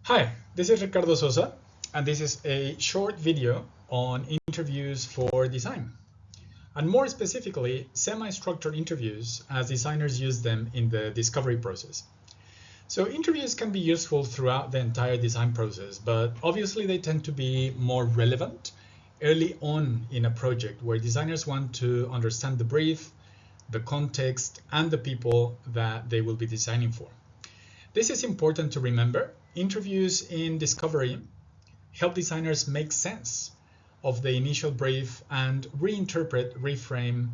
Hi, this is Ricardo Sosa, and this is a short video on interviews for design, and more specifically, semi-structured interviews as designers use them in the discovery process. So interviews can be useful throughout the entire design process, but obviously they tend to be more relevant early on in a project where designers want to understand the brief, the context, and the people that they will be designing for. This is important to remember. Interviews in discovery help designers make sense of the initial brief and reinterpret, reframe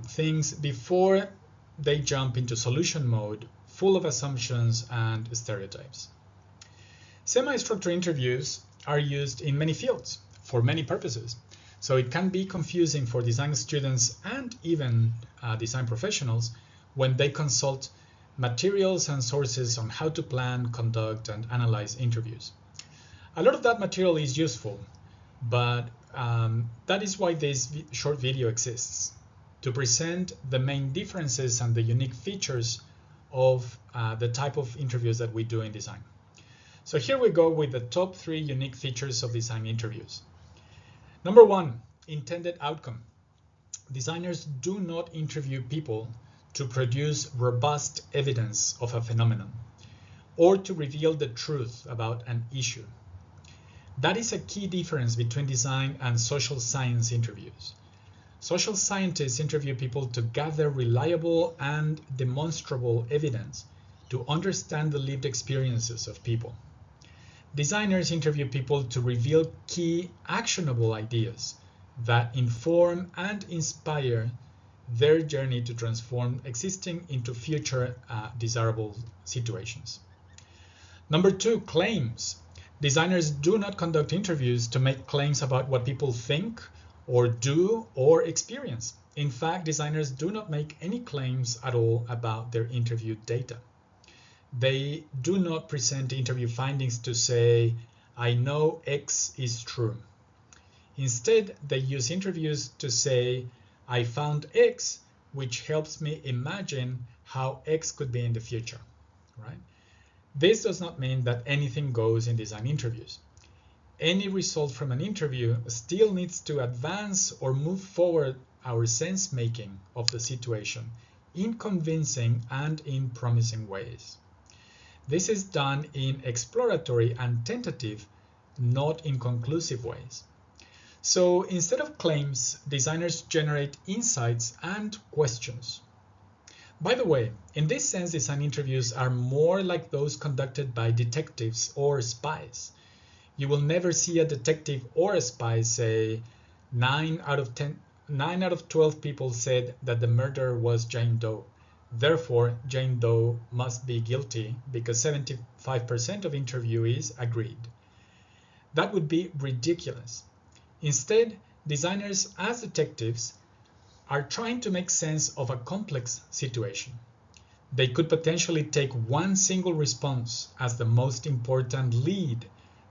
things before they jump into solution mode, full of assumptions and stereotypes. Semi-structured interviews are used in many fields for many purposes. So it can be confusing for design students and even design professionals when they consult materials and sources on how to plan, conduct, and analyze interviews. A lot of that material is useful, but that is why this short video exists, to present the main differences and the unique features of the type of interviews that we do in design. So here we go with the top 3 unique features of design interviews. Number 1, intended outcome. Designers do not interview people to produce robust evidence of a phenomenon or to reveal the truth about an issue. That is a key difference between design and social science interviews. Social scientists interview people to gather reliable and demonstrable evidence to understand the lived experiences of people. Designers interview people to reveal key actionable ideas that inform and inspire their journey to transform existing into future desirable situations. Number 2, claims. Designers do not conduct interviews to make claims about what people think or do or experience. In fact, designers do not make any claims at all about their interview data. They do not present interview findings to say, I know X is true. Instead, they use interviews to say, I found X, which helps me imagine how X could be in the future, right? This does not mean that anything goes in design interviews. Any result from an interview still needs to advance or move forward our sense making of the situation in convincing and in promising ways. This is done in exploratory and tentative, not in conclusive ways. So instead of claims, designers generate insights and questions. By the way, in this sense, design interviews are more like those conducted by detectives or spies. You will never see a detective or a spy say 9 out of 12 people said that the murderer was Jane Doe. Therefore, Jane Doe must be guilty because 75% of interviewees agreed. That would be ridiculous. Instead, designers as detectives are trying to make sense of a complex situation. They could potentially take one single response as the most important lead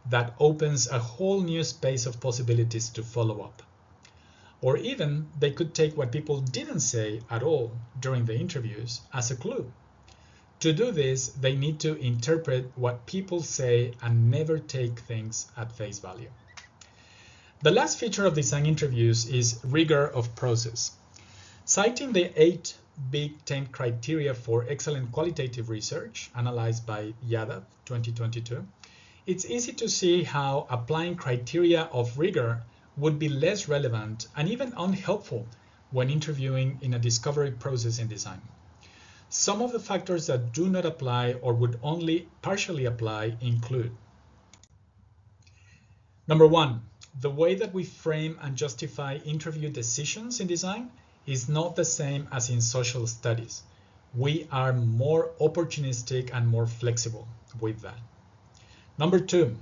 that opens a whole new space of possibilities to follow up. Or even they could take what people didn't say at all during the interviews as a clue. To do this, they need to interpret what people say and never take things at face value. The last feature of design interviews is rigor of process. Citing the 8 Big 10 criteria for excellent qualitative research analyzed by YADAP 2022, it's easy to see how applying criteria of rigor would be less relevant and even unhelpful when interviewing in a discovery process in design. Some of the factors that do not apply or would only partially apply include: Number 1, the way that we frame and justify interview decisions in design is not the same as in social studies. We are more opportunistic and more flexible with that. Number 2,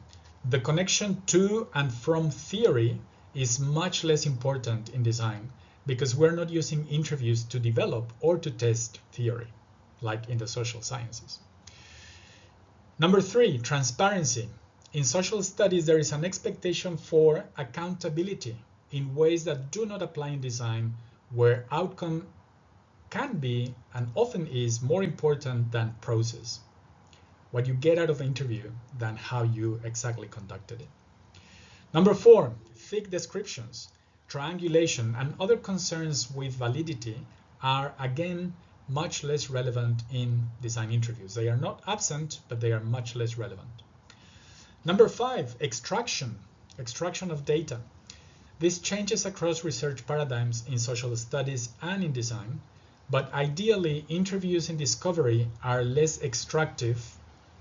the connection to and from theory is much less important in design because we're not using interviews to develop or to test theory, like in the social sciences. Number 3, transparency. In social studies, there is an expectation for accountability in ways that do not apply in design, where outcome can be and often is more important than process. what you get out of the interview than how you exactly conducted it. Number 4, thick descriptions, triangulation, and other concerns with validity are again much less relevant in design interviews. They are not absent, but they are much less relevant. Number 5, extraction of data. This changes across research paradigms in social studies and in design, but ideally interviews in discovery are less extractive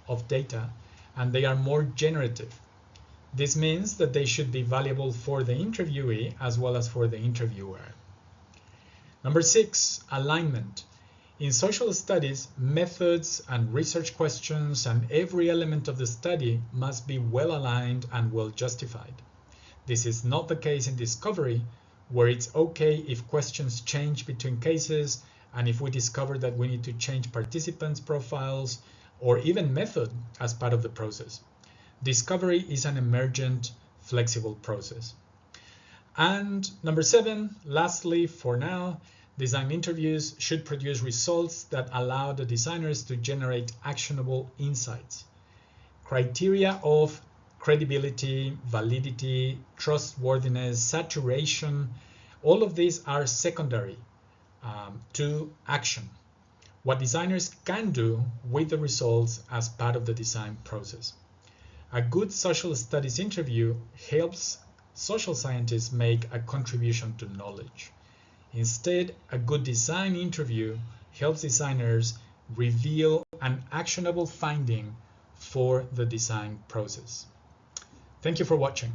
of data and they are more generative. This means that they should be valuable for the interviewee as well as for the interviewer. Number 6, alignment. In social studies, methods and research questions and every element of the study must be well aligned and well justified. This is not the case in discovery, where it's okay if questions change between cases and if we discover that we need to change participants' profiles or even method as part of the process. Discovery is an emergent, flexible process. And number 7, lastly, for now, design interviews should produce results that allow the designers to generate actionable insights. Criteria of credibility, validity, trustworthiness, saturation, all of these are secondary to action. What designers can do with the results as part of the design process. A good social studies interview helps social scientists make a contribution to knowledge. Instead, a good design interview helps designers reveal an actionable finding for the design process. Thank you for watching.